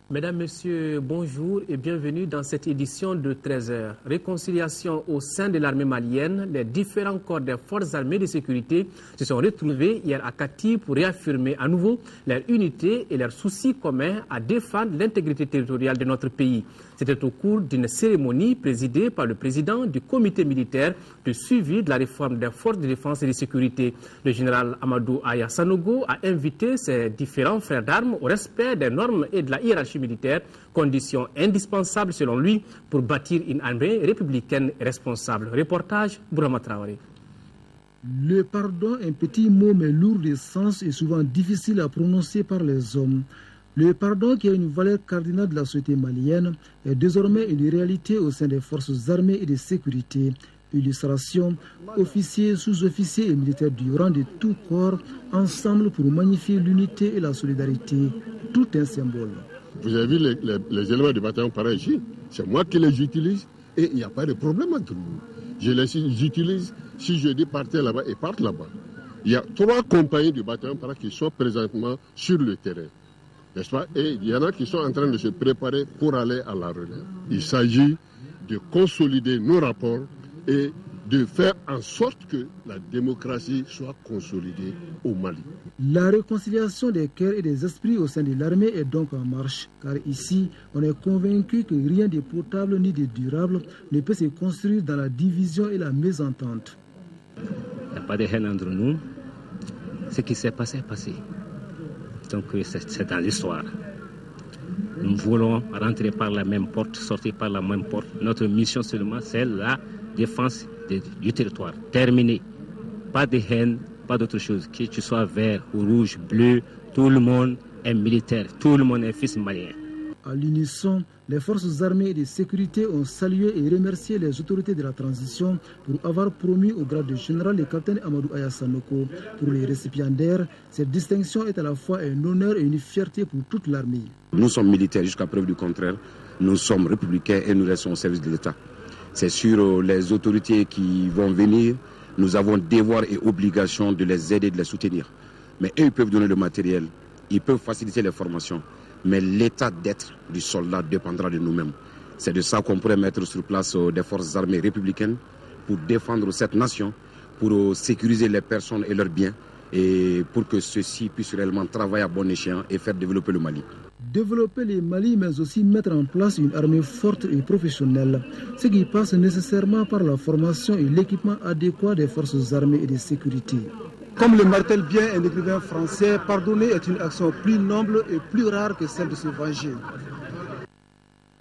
Mesdames, Messieurs, bonjour et bienvenue dans cette édition de 13h. Réconciliation au sein de l'armée malienne, les différents corps des forces armées de sécurité se sont retrouvés hier à Kati pour réaffirmer à nouveau leur unité et leur souci commun à défendre l'intégrité territoriale de notre pays. C'était au cours d'une cérémonie présidée par le président du comité militaire de suivi de la réforme des forces de défense et de sécurité. Le général Amadou Aya Sanogo a invité ses différents frères d'armes au respect des normes et de la hiérarchie militaire, condition indispensable selon lui pour bâtir une armée républicaine responsable. Reportage Bourama Traoré. Le pardon, un petit mot mais lourd de sens et souvent difficile à prononcer par les hommes. Le pardon, qui est une valeur cardinale de la société malienne, est désormais une réalité au sein des forces armées et de sécurité. Illustration, officiers, sous-officiers et militaires du rang de tout corps, ensemble pour magnifier l'unité et la solidarité. Tout un symbole. Vous avez vu les éléments du bataillon pareil ici, c'est moi qui les utilise et il n'y a pas de problème entre nous. Je les utilise, si je dis partez là-bas, et partent là-bas. Il y a 3 compagnies du bataillon pareil qui sont présentement sur le terrain. N'est-ce pas? Et il y en a qui sont en train de se préparer pour aller à la relève. Il s'agit de consolider nos rapports et de faire en sorte que la démocratie soit consolidée au Mali. La réconciliation des cœurs et des esprits au sein de l'armée est donc en marche, car ici, on est convaincu que rien de potable ni de durable ne peut se construire dans la division et la mésentente. Il n'y a pas de haine entre nous. Ce qui s'est passé est passé. Donc c'est dans l'histoire. Nous voulons rentrer par la même porte, sortir par la même porte. Notre mission seulement, c'est la défense du territoire. Terminé. Pas de haine, pas d'autre chose. Que tu sois vert ou rouge, bleu, tout le monde est militaire. Tout le monde est fils malien. À l'unisson, les forces armées et de sécurité ont salué et remercié les autorités de la transition pour avoir promu au grade de général le capitaine Amadou Aya Sanogo. Pour les récipiendaires, cette distinction est à la fois un honneur et une fierté pour toute l'armée. Nous sommes militaires jusqu'à preuve du contraire. Nous sommes républicains et nous restons au service de l'État. C'est sur les autorités qui vont venir. Nous avons devoir et obligation de les aider, de les soutenir. Mais eux, ils peuvent donner le matériel, ils peuvent faciliter les formations. Mais l'état d'être du soldat dépendra de nous-mêmes. C'est de ça qu'on pourrait mettre sur place des forces armées républicaines pour défendre cette nation, pour sécuriser les personnes et leurs biens et pour que ceux-ci puissent réellement travailler à bon escient et faire développer le Mali. Développer le Mali, mais aussi mettre en place une armée forte et professionnelle, ce qui passe nécessairement par la formation et l'équipement adéquat des forces armées et de sécurité. Comme le martèle bien un écrivain français, pardonner est une action plus noble et plus rare que celle de se venger.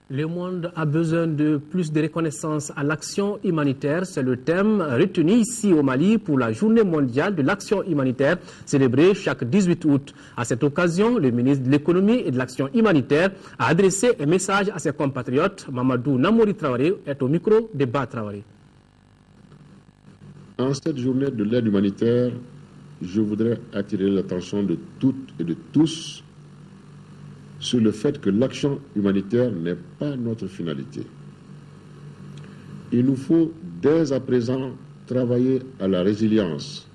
Le monde a besoin de plus de reconnaissance à l'action humanitaire. C'est le thème retenu ici au Mali pour la journée mondiale de l'action humanitaire célébrée chaque 18 août. À cette occasion, le ministre de l'économie et de l'action humanitaire a adressé un message à ses compatriotes. Mamadou Namouri Traoré est au micro de Ba Traoré. En cette journée de l'aide humanitaire, je voudrais attirer l'attention de toutes et de tous sur le fait que l'action humanitaire n'est pas notre finalité. Il nous faut dès à présent travailler à la résilience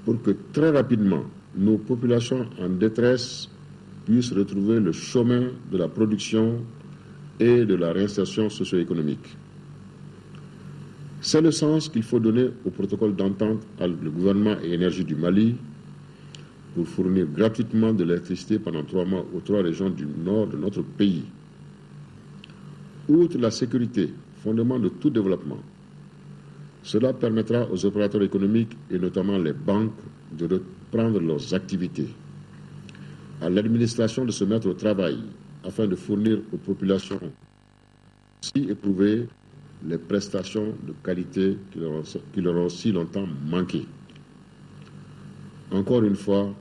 pour que très rapidement nos populations en détresse puissent retrouver le chemin de la production et de la réinsertion socio-économique. C'est le sens qu'il faut donner au protocole d'entente avec le gouvernement et énergie du Mali pour fournir gratuitement de l'électricité pendant 3 mois aux 3 régions du nord de notre pays. Outre la sécurité, fondement de tout développement, cela permettra aux opérateurs économiques et notamment les banques de reprendre leurs activités, à l'administration de se mettre au travail afin de fournir aux populations si éprouvées les prestations de qualité qui leur ont si longtemps manqué. Encore une fois,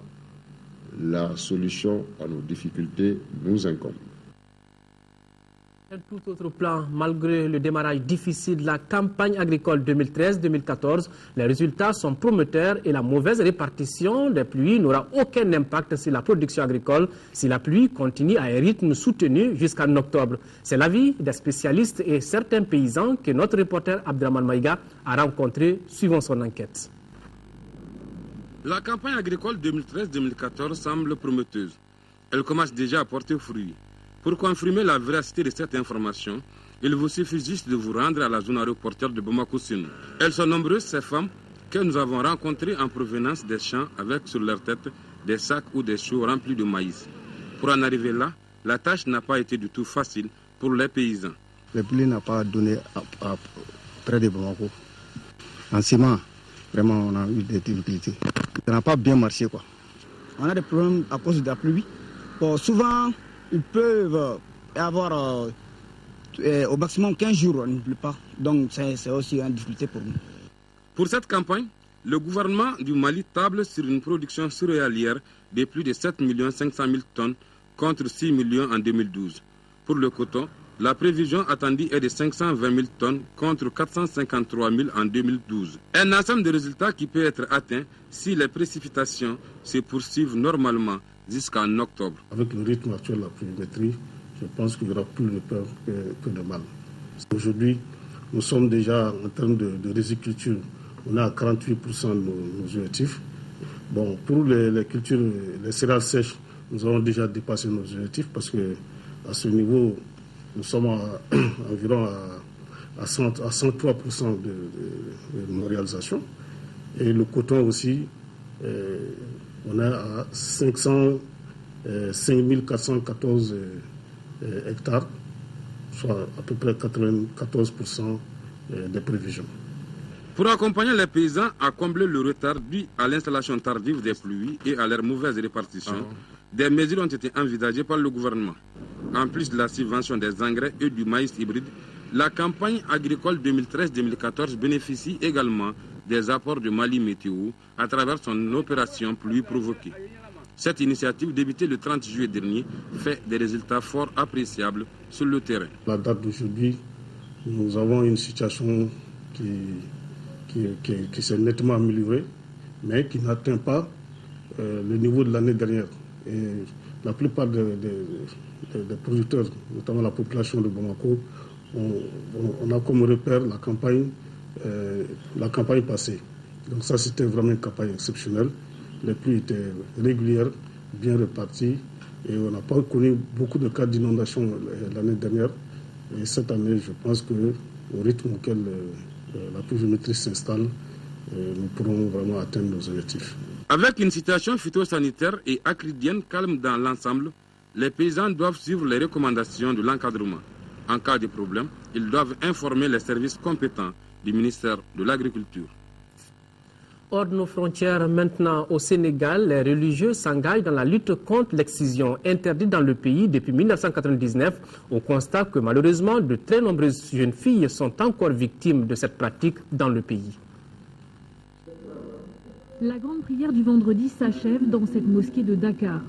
la solution à nos difficultés nous incombe. Un tout autre plan, malgré le démarrage difficile de la campagne agricole 2013-2014, les résultats sont prometteurs et la mauvaise répartition des pluies n'aura aucun impact sur la production agricole si la pluie continue à un rythme soutenu jusqu'en octobre. C'est l'avis des spécialistes et certains paysans que notre reporter Abdraman Maïga a rencontré suivant son enquête. La campagne agricole 2013-2014 semble prometteuse. Elle commence déjà à porter fruit. Pour confirmer la véracité de cette information, il vous suffit juste de vous rendre à la zone aéroportuaire de Bamako-Sinu. Elles sont nombreuses, ces femmes, que nous avons rencontrées en provenance des champs avec sur leur tête des sacs ou des choux remplis de maïs. Pour en arriver là, la tâche n'a pas été du tout facile pour les paysans. Le pluie n'a pas donné près de Bamako. En ciment, vraiment, on a eu des difficultés. Ça n'a pas bien marché, quoi. On a des problèmes à cause de la pluie. Bon, souvent, ils peuvent avoir au maximum 15 jours, on ne pleut pas. Donc c'est aussi une difficulté pour nous. Pour cette campagne, le gouvernement du Mali table sur une production céréalière de plus de 7 500 000 tonnes contre 6 millions en 2012. Pour le coton, la prévision attendue est de 520 000 tonnes contre 453 000 en 2012. Un ensemble de résultats qui peut être atteint si les précipitations se poursuivent normalement jusqu'en octobre. Avec le rythme actuel de la pluviométrie, je pense qu'il y aura plus de peur que de mal. Aujourd'hui, nous sommes déjà en termes de riziculture, on est à 48% de nos objectifs. Bon, pour les cultures, les céréales sèches, nous avons déjà dépassé nos objectifs parce que à ce niveau, nous sommes environ à 103% de nos réalisations. Et le coton aussi, on est à 5 414 hectares, soit à peu près 94% des prévisions. Pour accompagner les paysans à combler le retard dû à l'installation tardive des pluies et à leur mauvaise répartition, des mesures ont été envisagées par le gouvernement. En plus de la subvention des engrais et du maïs hybride, la campagne agricole 2013-2014 bénéficie également des apports de Mali Météo à travers son opération pluie provoquée. Cette initiative, débutée le 30 juillet dernier, fait des résultats fort appréciables sur le terrain. À la date d'aujourd'hui, nous avons une situation qui s'est nettement améliorée, mais qui n'atteint pas le niveau de l'année dernière. Et la plupart des producteurs, notamment la population de Bamako, on a comme repère la campagne passée. Donc ça, c'était vraiment une campagne exceptionnelle. Les pluies étaient régulières, bien réparties, et on n'a pas connu beaucoup de cas d'inondation l'année dernière. Et cette année, je pense qu'au rythme auquel la pluviométrie s'installe, nous pourrons vraiment atteindre nos objectifs. Avec une situation phytosanitaire et acridienne calme dans l'ensemble, les paysans doivent suivre les recommandations de l'encadrement. En cas de problème, ils doivent informer les services compétents du ministère de l'Agriculture. Hors de nos frontières, maintenant au Sénégal, les religieux s'engagent dans la lutte contre l'excision interdite dans le pays depuis 1999. On constate que malheureusement, de très nombreuses jeunes filles sont encore victimes de cette pratique dans le pays. La grande prière du vendredi s'achève dans cette mosquée de Dakar.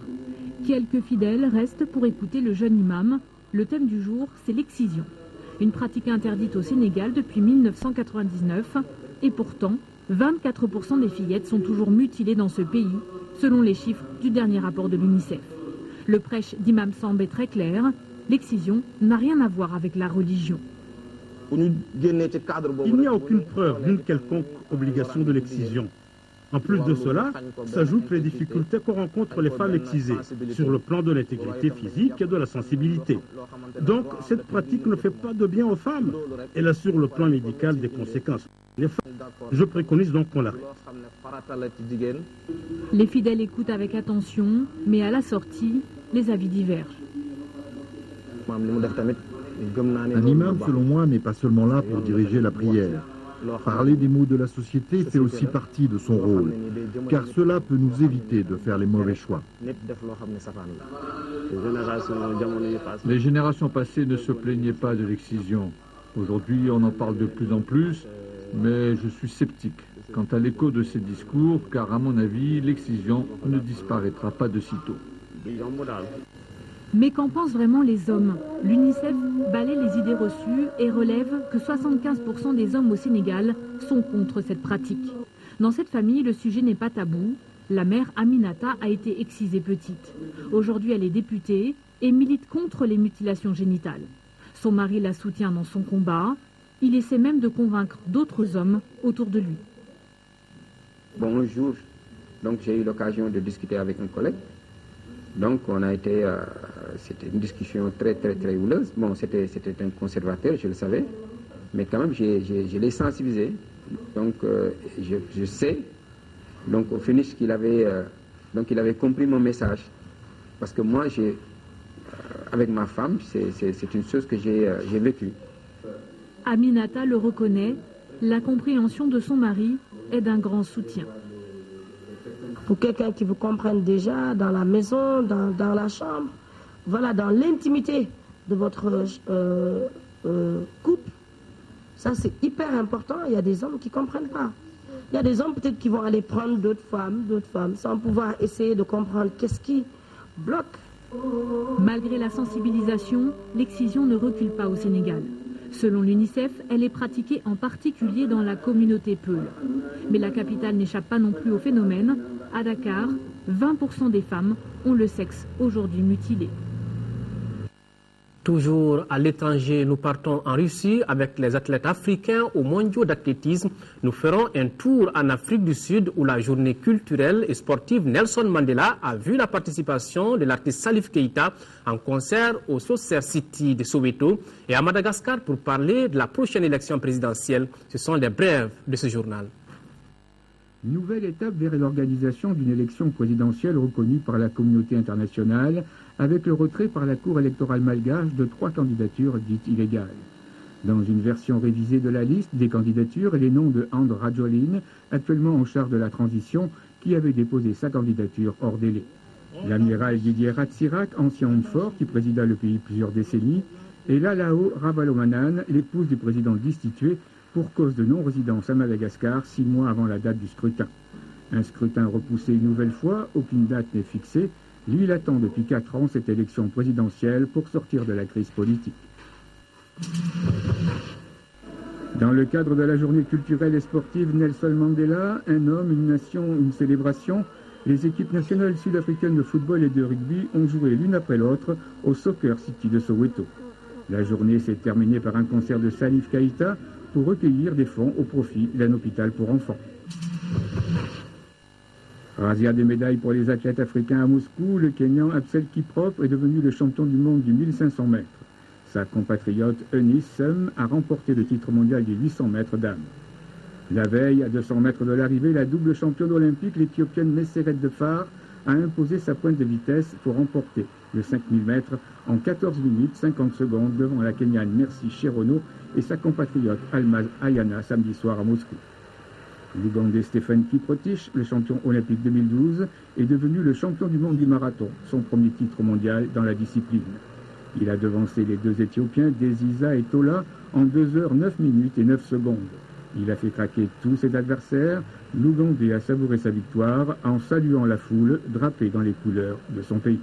Quelques fidèles restent pour écouter le jeune imam. Le thème du jour, c'est l'excision. Une pratique interdite au Sénégal depuis 1999. Et pourtant, 24% des fillettes sont toujours mutilées dans ce pays, selon les chiffres du dernier rapport de l'UNICEF. Le prêche d'Imam Samb est très clair, l'excision n'a rien à voir avec la religion. Il n'y a aucune preuve d'une quelconque obligation de l'excision. En plus de cela, s'ajoutent les difficultés qu'on rencontre les femmes excisées, sur le plan de l'intégrité physique et de la sensibilité. Donc, cette pratique ne fait pas de bien aux femmes. Elle a sur le plan médical des conséquences. Je préconise donc qu'on l'arrête. Les fidèles écoutent avec attention, mais à la sortie, les avis divergent. Un imam, selon moi, n'est pas seulement là pour diriger la prière. Parler des maux de la société fait aussi partie de son rôle, car cela peut nous éviter de faire les mauvais choix. Les générations passées ne se plaignaient pas de l'excision. Aujourd'hui, on en parle de plus en plus, mais je suis sceptique quant à l'écho de ces discours, car à mon avis, l'excision ne disparaîtra pas de sitôt. Mais qu'en pensent vraiment les hommes? L'UNICEF balaie les idées reçues et relève que 75% des hommes au Sénégal sont contre cette pratique. Dans cette famille, le sujet n'est pas tabou. La mère Aminata a été excisée petite. Aujourd'hui, elle est députée et milite contre les mutilations génitales. Son mari la soutient dans son combat. Il essaie même de convaincre d'autres hommes autour de lui. Bon, un jour, donc j'ai eu l'occasion de discuter avec un collègue. Donc on a été, c'était une discussion très houleuse. Bon, c'était un conservateur, je le savais, mais quand même je l'ai sensibilisé. Donc je sais, donc au finish qu'il avait, donc il avait compris mon message, parce que moi avec ma femme, c'est une chose que j'ai vécue. Aminata le reconnaît, la compréhension de son mari est d'un grand soutien. Pour quelqu'un qui vous comprenne déjà dans la maison, dans la chambre, voilà, dans l'intimité de votre couple, ça c'est hyper important. Il y a des hommes qui ne comprennent pas. Il y a des hommes peut-être qui vont aller prendre d'autres femmes, sans pouvoir essayer de comprendre qu'est-ce qui bloque. Malgré la sensibilisation, l'excision ne recule pas au Sénégal. Selon l'UNICEF, elle est pratiquée en particulier dans la communauté Peul. Mais la capitale n'échappe pas non plus au phénomène. À Dakar, 20% des femmes ont le sexe aujourd'hui mutilé. Toujours à l'étranger, nous partons en Russie avec les athlètes africains aux mondiaux d'athlétisme. Nous ferons un tour en Afrique du Sud où la journée culturelle et sportive Nelson Mandela a vu la participation de l'artiste Salif Keïta en concert au Saucer City de Soweto et à Madagascar pour parler de la prochaine élection présidentielle. Ce sont les brèves de ce journal. Nouvelle étape vers l'organisation d'une élection présidentielle reconnue par la communauté internationale avec le retrait par la Cour électorale malgache de 3 candidatures dites illégales. Dans une version révisée de la liste des candidatures, les noms de And Rajolin, actuellement en charge de la transition, qui avait déposé sa candidature hors délai. L'amiral Didier Ratsirak, ancien homme fort qui présida le pays plusieurs décennies, et Lalao Ravalomanan, l'épouse du président destitué, pour cause de non-résidence à Madagascar 6 mois avant la date du scrutin. Un scrutin repoussé une nouvelle fois, aucune date n'est fixée. Lui, il attend depuis 4 ans cette élection présidentielle pour sortir de la crise politique. Dans le cadre de la journée culturelle et sportive Nelson Mandela, un homme, une nation, une célébration, les équipes nationales sud-africaines de football et de rugby ont joué l'une après l'autre au Soccer City de Soweto. La journée s'est terminée par un concert de Salif Keïta pour recueillir des fonds au profit d'un hôpital pour enfants. Razzia de médailles pour les athlètes africains à Moscou, le Kenyan Absel Kiprop est devenu le champion du monde du 1500 mètres. Sa compatriote Eunice Sum a remporté le titre mondial du 800 mètres dames. La veille, à 200 mètres de l'arrivée, la double championne olympique, l'Éthiopienne Messeret Defar, a imposé sa pointe de vitesse pour remporter le 5000 mètres en 14 minutes 50 secondes devant la Kenyane Merci Cherono et sa compatriote Almaz Ayana samedi soir à Moscou. L'Ougandais Stephen Kiprotich, le champion olympique 2012, est devenu le champion du monde du marathon, son premier titre mondial dans la discipline. Il a devancé les 2 Éthiopiens, Desiza et Tola, en 2 heures 9 minutes et 9 secondes. Il a fait craquer tous ses adversaires. L'Ougandais a savouré sa victoire en saluant la foule drapée dans les couleurs de son pays.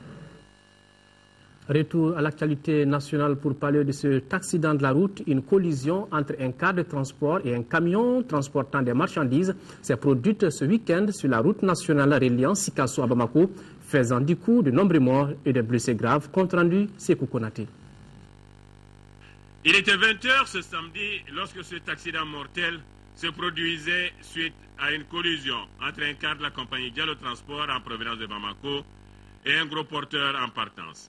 Retour à l'actualité nationale pour parler de cet accident de la route. Une collision entre un car de transport et un camion transportant des marchandises s'est produite ce week-end sur la route nationale reliant Sikasso à Bamako, faisant du coup de nombreux morts et des blessés graves. Compte rendu, Sékou Konaté. Il était 20h ce samedi lorsque cet accident mortel se produisait suite à une collision entre un car de la compagnie Diallo Transport en provenance de Bamako et un gros porteur en partance.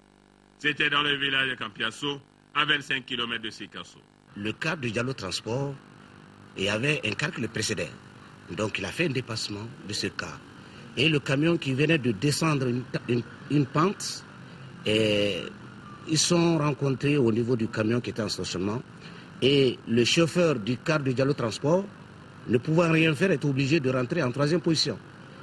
C'était dans le village de Campiasso, à 25 km de Sikasso. Le car de Diallo Transport, il y avait un car qui le précédait. Donc il a fait un dépassement de ce car. Et le camion qui venait de descendre une pente, et ils sont rencontrés au niveau du camion qui était en stationnement. Et le chauffeur du car de Diallo Transport, ne pouvant rien faire, est obligé de rentrer en 3e position.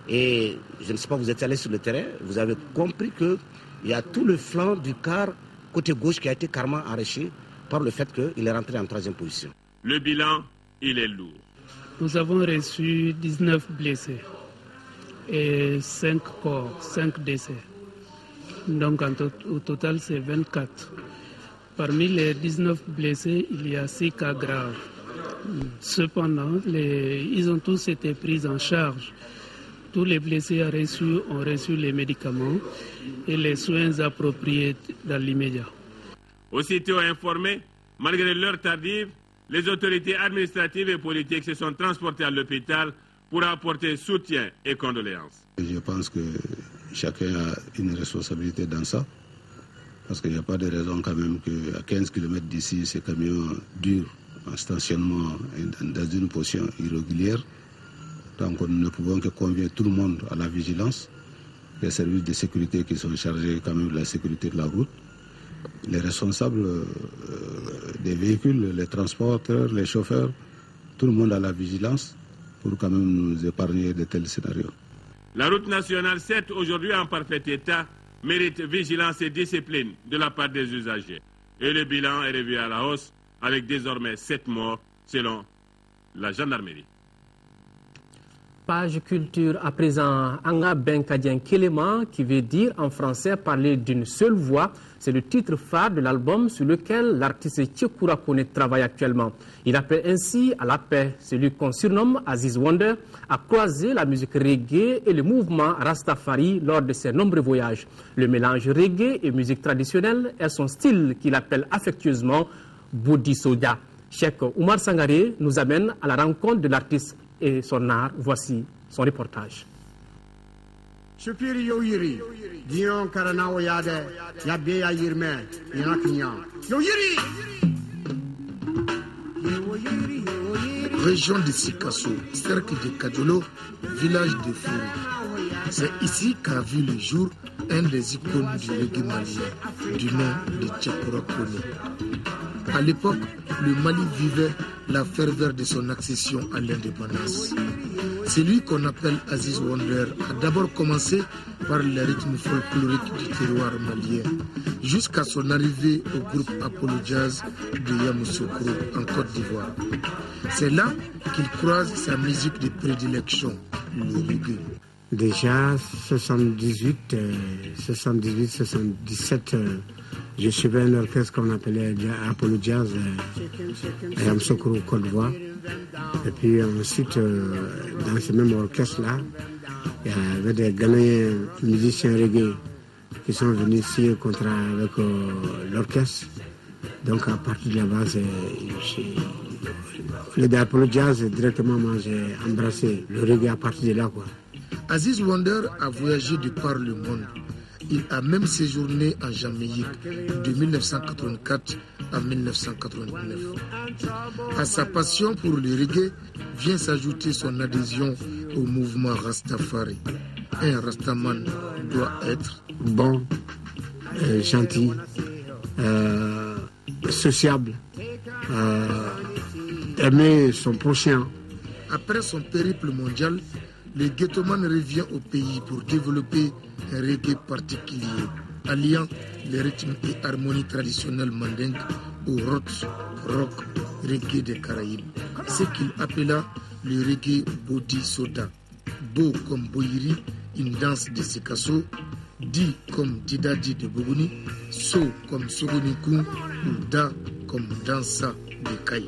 Et je ne sais pas, vous êtes allé sur le terrain, vous avez compris qu'il y a tout le flanc du car côté gauche qui a été carrément arraché par le fait qu'il est rentré en 3e position. Le bilan, il est lourd. Nous avons reçu 19 blessés et 5 corps, 5 décès. Donc au total, c'est 24. Parmi les 19 blessés, il y a 6 cas graves. Cependant, ils ont tous été pris en charge. Tous les blessés ont reçu les médicaments et les soins appropriés dans l'immédiat. Aussitôt informés, malgré l'heure tardive, les autorités administratives et politiques se sont transportées à l'hôpital pour apporter soutien et condoléances. Je pense que chacun a une responsabilité dans ça, parce qu'il n'y a pas de raison quand même qu'à 15 km d'ici, ces camions durent en stationnement dans une position irrégulière. Donc nous ne pouvons que convier tout le monde à la vigilance, les services de sécurité qui sont chargés quand même de la sécurité de la route, les responsables des véhicules, les transporteurs, les chauffeurs, tout le monde à la vigilance pour quand même nous épargner de tels scénarios. La route nationale, certes aujourd'hui en parfait état, mérite vigilance et discipline de la part des usagers. Et le bilan est revu à la hausse avec désormais 7 morts selon la gendarmerie. Page culture à présent, Anga Benkadien Kelema, qui veut dire en français parler d'une seule voix. C'est le titre phare de l'album sur lequel l'artiste Tchekura Kone travaille actuellement. Il appelle ainsi à la paix. Celui qu'on surnomme Aziz Wonder a croisé la musique reggae et le mouvement Rastafari lors de ses nombreux voyages. Le mélange reggae et musique traditionnelle est son style qu'il appelle affectueusement Bodi Soja. Cheikh Oumar Sangaré nous amène à la rencontre de l'artiste et son art. Voici son reportage. Supiri yo yiri dion karana o yade ya be ya yirme ina kinya yo yiri. Région de Sikasso, cercle de Kadjolo, village de Furi. C'est ici qu'a vu le jour un des icônes du reggae malien, du nom de Tchekura Kone. À l'époque, le Mali vivait la ferveur de son accession à l'indépendance. Celui qu'on appelle Aziz Wonder a d'abord commencé par les rythmes folkloriques du terroir malien, jusqu'à son arrivée au groupe Apollo Jazz de Yamoussoukro en Côte d'Ivoire. C'est là qu'il croise sa musique de prédilection, le reggae. Déjà, 78, 77, je suivais un orchestre qu'on appelait Apollo Jazz à Yamoussoukro, Côte d'Ivoire. Et puis ensuite, dans ce même orchestre-là, il y avait des Ghanéens musiciens reggae qui sont venus signer un contrat avec l'orchestre. Donc à partir de là-bas, le Apollo Jazz, directement, moi j'ai embrassé le reggae à partir de là, quoi. Aziz Wonder a voyagé de par le monde. Il a même séjourné en Jamaïque de 1984 à 1989. À sa passion pour le reggae vient s'ajouter son adhésion au mouvement Rastafari. Un Rastaman doit être bon, gentil, sociable, aimer son prochain. Après son périple mondial, le ghettoman revient au pays pour développer un reggae particulier, alliant les rythmes et harmonies traditionnelles mandingues au roots, rock, reggae des Caraïbes. Ce qu'il appela le reggae Bodi Soda. Bo comme Boyiri, une danse de Sikasso, Di comme Didadi de Bogoni, So comme Sogonikou, ou Da comme Dansa de Kai.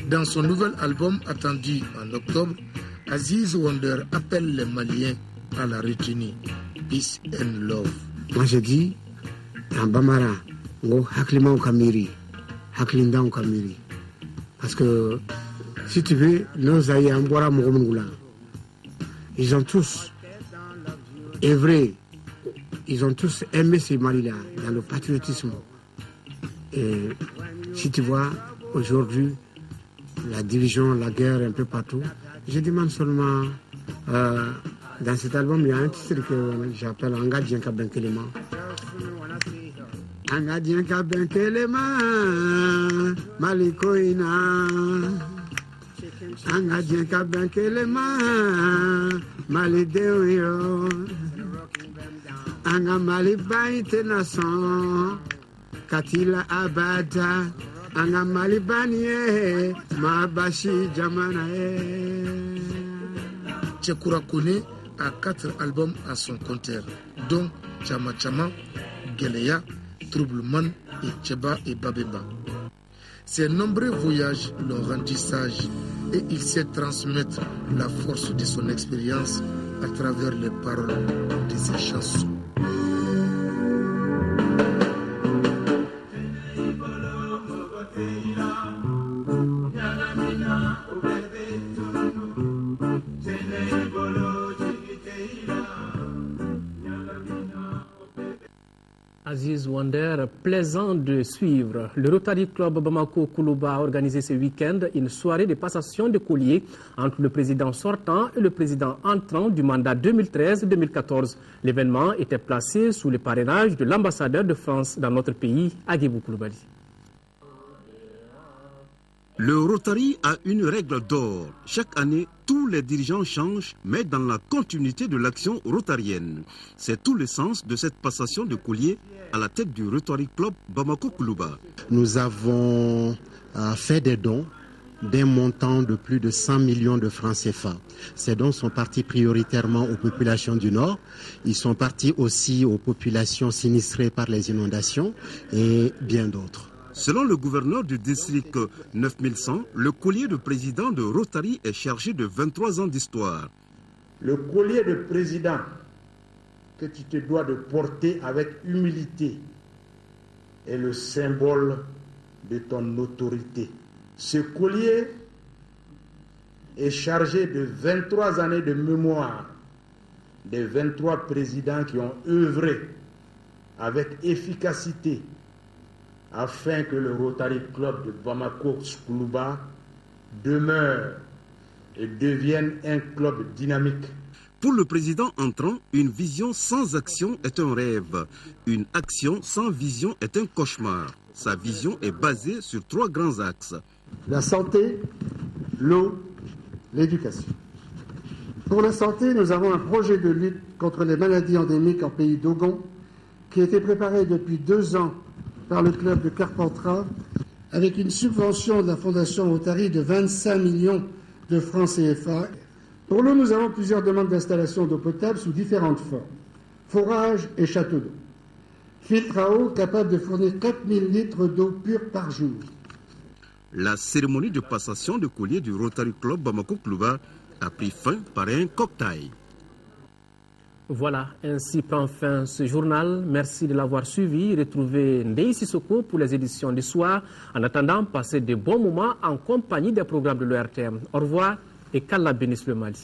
Dans son nouvel album attendu en octobre, Aziz Wonder appelle les Maliens à la retenue. Peace and love. Moi je dis, en Bamara, Haklima ou Kamiri, Haklinda ou Kamiri. Parce que, si tu veux, nos aïeux en Boira Mourmoula, ils ont tous œuvré, ils ont tous aimé ces Mali-là, dans le patriotisme. Et si tu vois, aujourd'hui, la division, la guerre un peu partout, je demande seulement, dans cet album, il y a un titre que j'appelle Angadien Kabenkelema. Angadien Kabenkelema, Malikoina. Angadien Kabenkelema, Malideo. Anga Malibaite Nason, Katila Abada. Anga Malibanie, Mabashi Jamanae. Tchekura Kone a 4 albums à son compteur, dont Chama Chama, Geleya, Troubleman et Tcheba et Babeba. Ses nombreux voyages l'ont rendu sage et il sait transmettre la force de son expérience à travers les paroles de ses chansons. Aziz Wander, plaisant de suivre. Le Rotary Club Bamako Koulouba a organisé ce week-end une soirée de passation de colliers entre le président sortant et le président entrant du mandat 2013-2014. L'événement était placé sous le parrainage de l'ambassadeur de France dans notre pays, Agibou Koulibaly. Le Rotary a une règle d'or. Chaque année, tous les dirigeants changent, mais dans la continuité de l'action rotarienne. C'est tout le sens de cette passation de collier à la tête du Rotary Club Bamako Koulouba. Nous avons fait des dons d'un montant de plus de 100 millions de francs CFA. Ces dons sont partis prioritairement aux populations du Nord. Ils sont partis aussi aux populations sinistrées par les inondations et bien d'autres. Selon le gouverneur du district 9100, le collier de président de Rotary est chargé de 23 ans d'histoire. Le collier de président que tu te dois de porter avec humilité est le symbole de ton autorité. Ce collier est chargé de 23 années de mémoire des 23 présidents qui ont œuvré avec efficacité afin que le Rotary Club de Bamako Koulouba demeure et devienne un club dynamique. Pour le président entrant, une vision sans action est un rêve. Une action sans vision est un cauchemar. Sa vision est basée sur 3 grands axes. La santé, l'eau, l'éducation. Pour la santé, nous avons un projet de lutte contre les maladies endémiques en pays d'Ogon qui a été préparé depuis 2 ans par le club de Carpentras, avec une subvention de la Fondation Rotary de 25 millions de francs CFA. Pour l'eau, nous avons plusieurs demandes d'installation d'eau potable sous différentes formes. Forage et château d'eau. Filtre à eau capable de fournir 4000 litres d'eau pure par jour. La cérémonie de passation de collier du Rotary Club Bamako Koulouba a pris fin par un cocktail. Voilà, ainsi prend fin ce journal. Merci de l'avoir suivi. Retrouvez Ndei Sissoko pour les éditions du soir. En attendant, passez de bons moments en compagnie des programmes de l'ORTM. Au revoir et qu'Allah bénisse le Mali.